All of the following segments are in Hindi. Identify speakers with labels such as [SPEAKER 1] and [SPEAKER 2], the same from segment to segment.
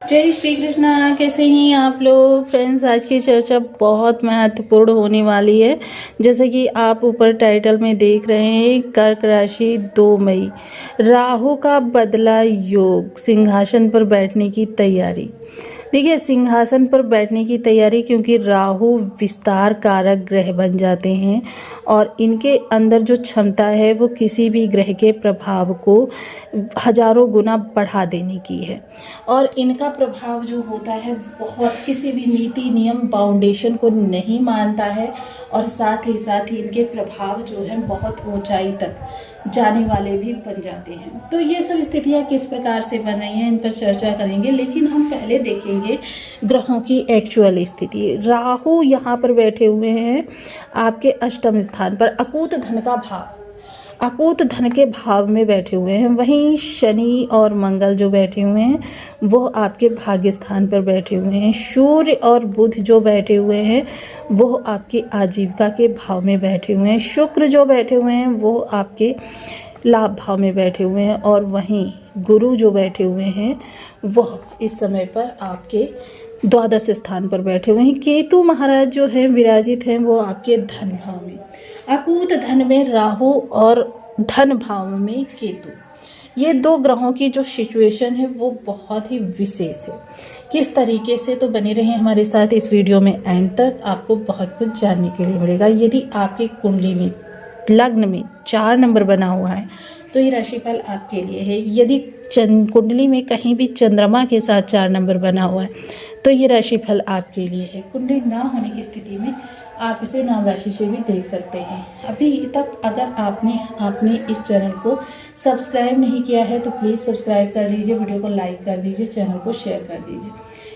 [SPEAKER 1] जय श्री कृष्णा। कैसे हैं आप लोग फ्रेंड्स। आज की चर्चा बहुत महत्वपूर्ण होने वाली है। जैसे कि आप ऊपर टाइटल में देख रहे हैं, कर्क राशि 2 मई, राहु का बदला योग, सिंहासन पर बैठने की तैयारी। देखिए, सिंहासन पर बैठने की तैयारी, क्योंकि राहु विस्तार कारक ग्रह बन जाते हैं और इनके अंदर जो क्षमता है वो किसी भी ग्रह के प्रभाव को हजारों गुना बढ़ा देने की है। और इनका प्रभाव जो होता है बहुत किसी भी नीति नियम फाउंडेशन को नहीं मानता है और साथ ही इनके प्रभाव जो है बहुत ऊंचाई तक जाने वाले भी बन जाते हैं। तो ये सब स्थितियाँ किस प्रकार से बन रही हैं, इन पर चर्चा करेंगे। लेकिन हम पहले देखेंगे ग्रहों की एक्चुअल स्थिति। राहु यहाँ पर बैठे हुए हैं आपके अष्टम स्थान पर, अकूत धन का भाव, अकूत धन के भाव में बैठे हुए हैं। वहीं शनि और मंगल जो बैठे हुए हैं वो आपके भाग्य स्थान पर बैठे हुए हैं। सूर्य और बुध जो बैठे हुए हैं वो आपकी आजीविका के भाव में बैठे हुए हैं। शुक्र जो बैठे हुए हैं वो आपके लाभ भाव में बैठे हुए हैं। और वहीं गुरु जो बैठे हुए हैं वह इस समय पर आपके द्वादश स्थान पर बैठे हुए हैं। केतु महाराज जो हैं विराजित हैं वो आपके धन भाव में, अकूत धन में राहु और धन भाव में केतु। ये दो ग्रहों की जो सिचुएशन है वो बहुत ही विशेष है। किस तरीके से, तो बने रहें हमारे साथ इस वीडियो में एंड तक, आपको बहुत कुछ जानने के लिए मिलेगा। यदि आपकी कुंडली में लग्न में 4 नंबर बना हुआ है तो ये राशिफल आपके लिए है। यदि कुंडली में कहीं भी चंद्रमा के साथ 4 नंबर बना हुआ है तो ये राशिफल आपके लिए है। कुंडली ना होने की स्थिति में आप इसे नाम राशि से भी देख सकते हैं। अभी तक अगर आपने इस चैनल को सब्सक्राइब नहीं किया है तो प्लीज़ सब्सक्राइब कर लीजिए, वीडियो को लाइक कर दीजिए, चैनल को शेयर कर दीजिए।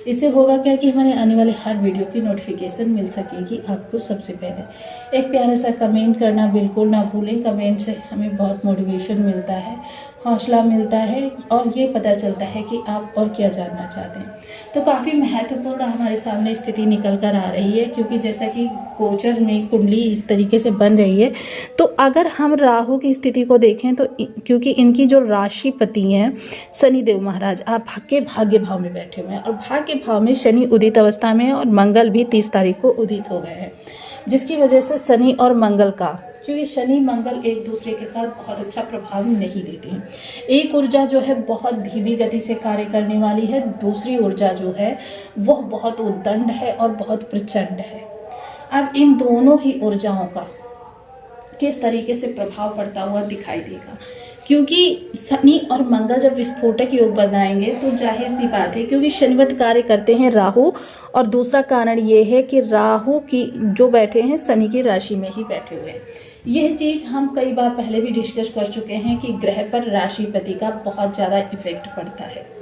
[SPEAKER 1] इससे होगा क्या कि हमारे आने वाले हर वीडियो की नोटिफिकेशन मिल सकेगी आपको सबसे पहले। एक प्यारा सा कमेंट करना बिल्कुल ना भूलें। कमेंट से हमें बहुत मोटिवेशन मिलता है, हौसला मिलता है और ये पता चलता है कि आप और क्या जानना चाहते हैं। तो काफ़ी महत्वपूर्ण हमारे सामने स्थिति निकल कर आ रही है, क्योंकि जैसा कि गोचर में कुंडली इस तरीके से बन रही है। तो अगर हम राहु की स्थिति को देखें तो क्योंकि इनकी जो राशिपति हैं शनिदेव महाराज आप के भाग्य भाव में बैठे हुए हैं और भाग्य भाव में शनि उदित अवस्था में है और मंगल भी 30 तारीख को उदित हो गए हैं, जिसकी वजह से शनि और मंगल का, क्योंकि शनि मंगल एक दूसरे के साथ बहुत अच्छा प्रभाव नहीं देते हैं। एक ऊर्जा जो है बहुत धीमी गति से कार्य करने वाली है, दूसरी ऊर्जा जो है वह बहुत उद्दंड है और बहुत प्रचंड है। अब इन दोनों ही ऊर्जाओं का किस तरीके से प्रभाव पड़ता हुआ दिखाई देगा, क्योंकि शनि और मंगल जब विस्फोटक योग बनाएंगे तो जाहिर सी बात है, क्योंकि शनिवत कार्य करते हैं राहु, और दूसरा कारण ये है कि राहु की जो बैठे हैं शनि की राशि में ही बैठे हुए हैं। यह चीज़ हम कई बार पहले भी डिस्कस कर चुके हैं कि ग्रह पर राशिपति का बहुत ज़्यादा इफेक्ट पड़ता है।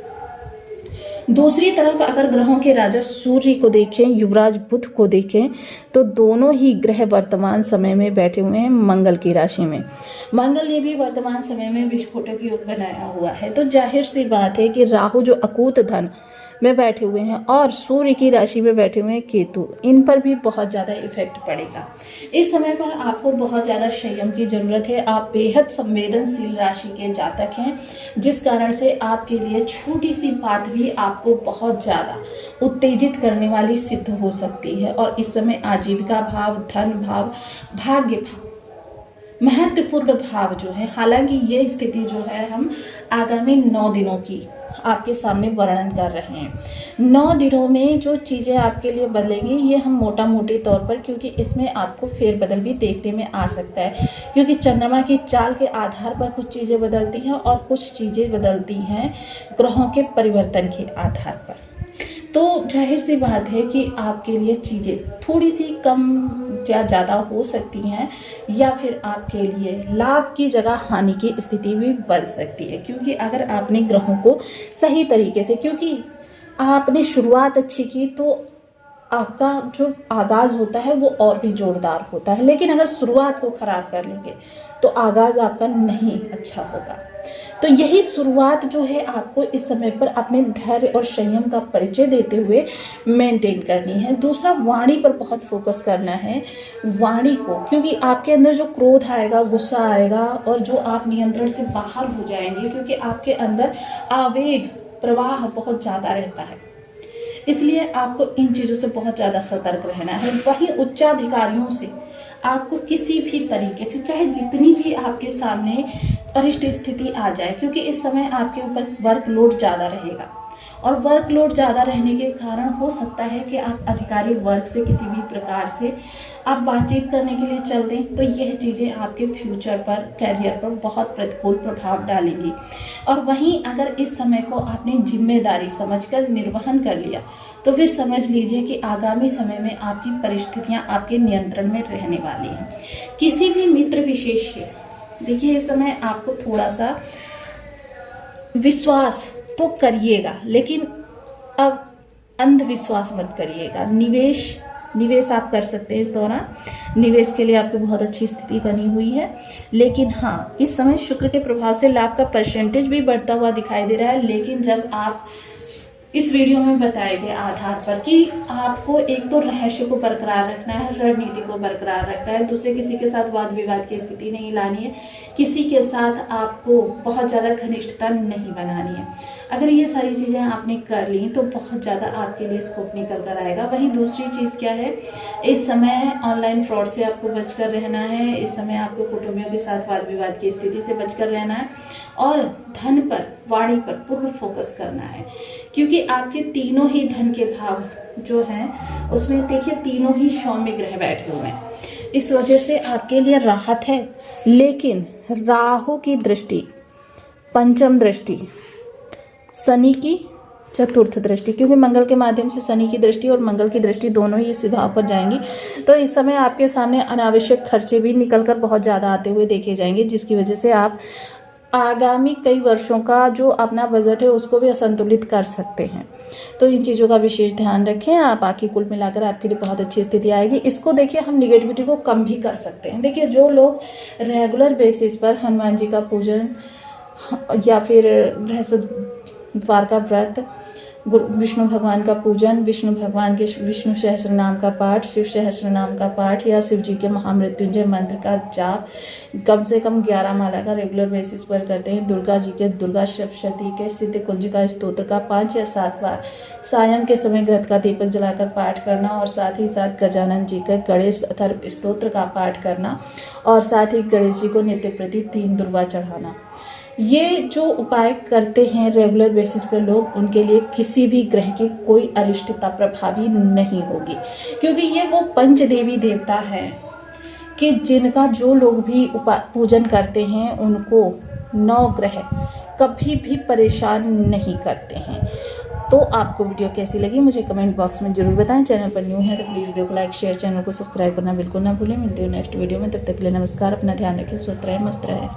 [SPEAKER 1] दूसरी तरफ अगर ग्रहों के राजा सूर्य को देखें, युवराज बुध को देखें, तो दोनों ही ग्रह वर्तमान समय में बैठे हुए हैं मंगल की राशि में। मंगल ने भी वर्तमान समय में विस्फोटक योग बनाया हुआ है। तो जाहिर सी बात है कि राहु जो अकूत धन में बैठे हुए हैं और सूर्य की राशि में बैठे हुए हैं केतु, इन पर भी बहुत ज़्यादा इफेक्ट पड़ेगा। इस समय पर आपको बहुत ज़्यादा संयम की ज़रूरत है। आप बेहद संवेदनशील राशि के जातक हैं, जिस कारण से आपके लिए छोटी सी बात भी आपको बहुत ज़्यादा उत्तेजित करने वाली सिद्ध हो सकती है। और इस समय आजीविका भाव, धन भाव, भाग्य भाव, महत्वपूर्ण भाव जो है, हालांकि ये स्थिति जो है हम आगामी 9 दिनों की आपके सामने वर्णन कर रहे हैं। 9 दिनों में जो चीज़ें आपके लिए बदलेंगी ये हम मोटा मोटी तौर पर, क्योंकि इसमें आपको फेरबदल भी देखने में आ सकता है, क्योंकि चंद्रमा की चाल के आधार पर कुछ चीज़ें बदलती हैं और कुछ चीज़ें बदलती हैं ग्रहों के परिवर्तन के आधार पर। तो जाहिर सी बात है कि आपके लिए चीज़ें थोड़ी सी कम या ज़्यादा हो सकती हैं, या फिर आपके लिए लाभ की जगह हानि की स्थिति भी बन सकती है। क्योंकि अगर आपने ग्रहों को सही तरीके से, क्योंकि आपने शुरुआत अच्छी की तो आपका जो आगाज़ होता है वो और भी जोरदार होता है। लेकिन अगर शुरुआत को ख़राब कर लेंगे तो आगाज़ आपका नहीं अच्छा होगा। तो यही शुरुआत जो है आपको इस समय पर अपने धैर्य और संयम का परिचय देते हुए मेंटेन करनी है। दूसरा, वाणी पर बहुत फोकस करना है, वाणी को, क्योंकि आपके अंदर जो क्रोध आएगा, गुस्सा आएगा और जो आप नियंत्रण से बाहर हो जाएंगे, क्योंकि आपके अंदर आवेग प्रवाह बहुत ज़्यादा रहता है, इसलिए आपको इन चीज़ों से बहुत ज़्यादा सतर्क रहना है। वहीं उच्चाधिकारियों से आपको किसी भी तरीके से, चाहे जितनी भी आपके सामने अरिष्ट स्थिति आ जाए, क्योंकि इस समय आपके ऊपर वर्कलोड ज़्यादा रहेगा और वर्कलोड ज़्यादा रहने के कारण हो सकता है कि आप अधिकारी वर्ग से किसी भी प्रकार से आप बातचीत करने के लिए चल दें, तो यह चीज़ें आपके फ्यूचर पर, कैरियर पर बहुत प्रतिकूल प्रभाव डालेंगी। और वहीं अगर इस समय को आपने जिम्मेदारी समझकर निर्वहन कर लिया, तो फिर समझ लीजिए कि आगामी समय में आपकी परिस्थितियां आपके नियंत्रण में रहने वाली हैं। किसी भी मित्र विशेष से देखिए, इस समय आपको थोड़ा सा विश्वास तो करिएगा, लेकिन अब अंधविश्वास मत करिएगा। निवेश आप कर सकते हैं इस दौरान। निवेश के लिए आपको बहुत अच्छी स्थिति बनी हुई है, लेकिन हाँ, इस समय शुक्र के प्रभाव से लाभ का परसेंटेज भी बढ़ता हुआ दिखाई दे रहा है। लेकिन जब आप इस वीडियो में बताए गए आधार पर कि आपको एक तो रहस्य को बरकरार रखना है, रणनीति को बरकरार रखना है, दूसरे किसी के साथ वाद विवाद की स्थिति नहीं लानी है, किसी के साथ आपको बहुत ज़्यादा घनिष्ठता नहीं बनानी है। अगर ये सारी चीज़ें आपने कर ली तो बहुत ज़्यादा आपके लिए स्कोप निकल कर आएगा। वहीं दूसरी चीज़ क्या है, इस समय ऑनलाइन फ्रॉड से आपको बचकर रहना है। इस समय आपको कुटुंबियों के साथ वाद विवाद की स्थिति से बचकर रहना है और धन पर, वाणी पर पूर्ण फोकस करना है, क्योंकि आपके तीनों ही धन के भाव जो हैं उसमें देखिए तीनों ही सौम्य ग्रह बैठे हुए हैं। इस वजह से आपके लिए राहत है। लेकिन राहु की दृष्टि, पंचम दृष्टि, शनि की चतुर्थ दृष्टि, क्योंकि मंगल के माध्यम से शनि की दृष्टि और मंगल की दृष्टि दोनों ही इस भाव पर जाएंगी, तो इस समय आपके सामने अनावश्यक खर्चे भी निकलकर बहुत ज़्यादा आते हुए देखे जाएंगे, जिसकी वजह से आप आगामी कई वर्षों का जो अपना बजट है उसको भी असंतुलित कर सकते हैं। तो इन चीज़ों का विशेष ध्यान रखें आप। बाकी कुल मिलाकर आपके लिए बहुत अच्छी स्थिति आएगी। इसको देखिए, हम निगेटिविटी को कम भी कर सकते हैं। देखिए, जो लोग रेगुलर बेसिस पर हनुमान जी का पूजन या फिर बृहस्पतिवार का व्रत, विष्णु भगवान का पूजन, विष्णु भगवान के विष्णु सहस्त्र नाम का पाठ, शिव सहस्त्र नाम का पाठ या शिव जी के महामृत्युंजय मंत्र का जाप कम से कम 11 माला का रेगुलर बेसिस पर करते हैं। दुर्गा जी के दुर्गा सप्तशती के सिद्ध कुंजिका स्तोत्र का 5 या 7 बार सायं के समय घृत का दीपक जलाकर पाठ करना और साथ ही साथ गजानन जी के गणेश अथर्व स्तोत्र का पाठ करना और साथ ही गणेश जी को नित्य प्रति 3 दुर्वा चढ़ाना। ये जो उपाय करते हैं रेगुलर बेसिस पर लोग, उनके लिए किसी भी ग्रह की कोई अरिष्टता प्रभावी नहीं होगी, क्योंकि ये वो पंचदेवी देवता हैं कि जिनका जो लोग भी पूजन करते हैं उनको 9 ग्रह कभी भी परेशान नहीं करते हैं। तो आपको वीडियो कैसी लगी मुझे कमेंट बॉक्स में जरूर बताएं। चैनल पर न्यू है तो प्लीज़ वीडियो को लाइक, शेयर, चैनल को सब्सक्राइब करना बिल्कुल ना भूलें। मिलते हो नेक्स्ट वीडियो में, तब तक के लिए नमस्कार। अपना ध्यान रखें, स्वस्थ रहें, मस्त रहें।